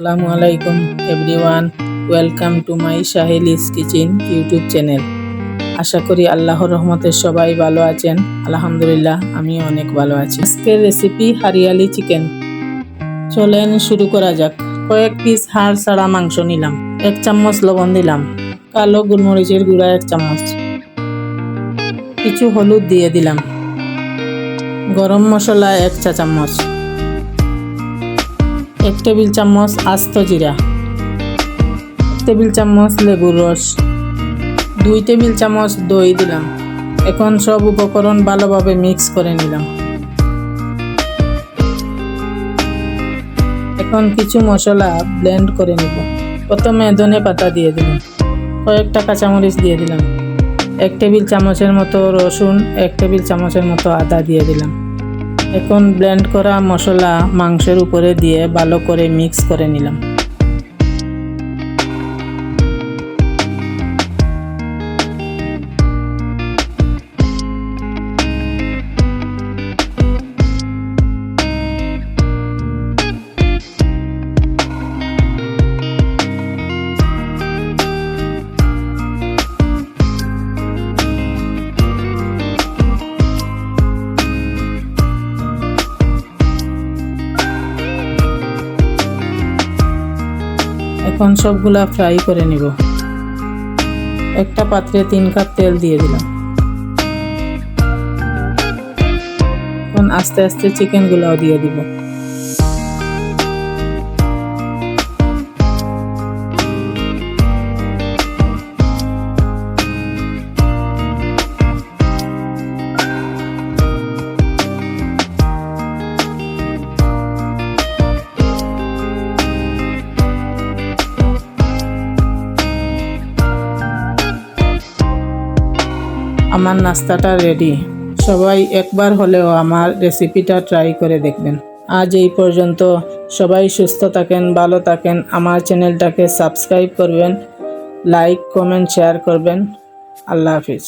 আসসালামু আলাইকুম everyone, welcome to my Shahili's kitchen YouTube channel. আশা করি আল্লাহর রহমতে সবাই ভালো আছেন। আলহামদুলিল্লাহ, আমি অনেক ভালো আছি। আজকের রেসিপি হারিয়ালি চিকেন। চলেন শুরু করা যাক। কয়েক পিস হাড় ছাড়া মাংস নিলাম, 1 চামচ লবণ দিলাম, কালো গোলমরিচের গুঁড়া 1 চামচ, কিছু হলুদ দিয়ে দিলাম, গরম মশলা 1 চা চামচ, 1 টেবিল চামচ আস্ত জিরা, 1 টেবিল চামচ লেবুর রস, 2 টেবিল চামচ দই দিলাম। এখন সব উপকরণ ভালোভাবে মিক্স করে নিলাম। এখন কিছু মশলা ব্লেন্ড করে নিব। প্রথমে ধনে পাতা দিয়ে দিলাম, কয়েকটা কাঁচামরিচ দিয়ে দিলাম, 1 টেবিল চামচের মতো রসুন, 1 টেবিল চামচের মতো আদা দিয়ে দিলাম। এখন ব্লেন্ড করা মশলা মাংসের উপরে দিয়ে ভালো করে মিক্স করে নিলাম। এখন সবগুলা ফ্রাই করে নিব। একটা পাত্রে 3 কাপ তেল দিয়ে দিলাম। এখন আস্তে আস্তে চিকেনগুলাও দিয়ে দিব। আমার নাস্তাটা রেডি। সবাই একবার হলেও আমার রেসিপিটা ট্রাই করে দেখবেন। আজ এই পর্যন্ত। সবাই সুস্থ থাকেন, ভালো থাকেন। আমার চ্যানেলটাকে সাবস্ক্রাইব করবেন, লাইক, কমেন্ট, শেয়ার করবেন। আল্লাহ হাফিজ।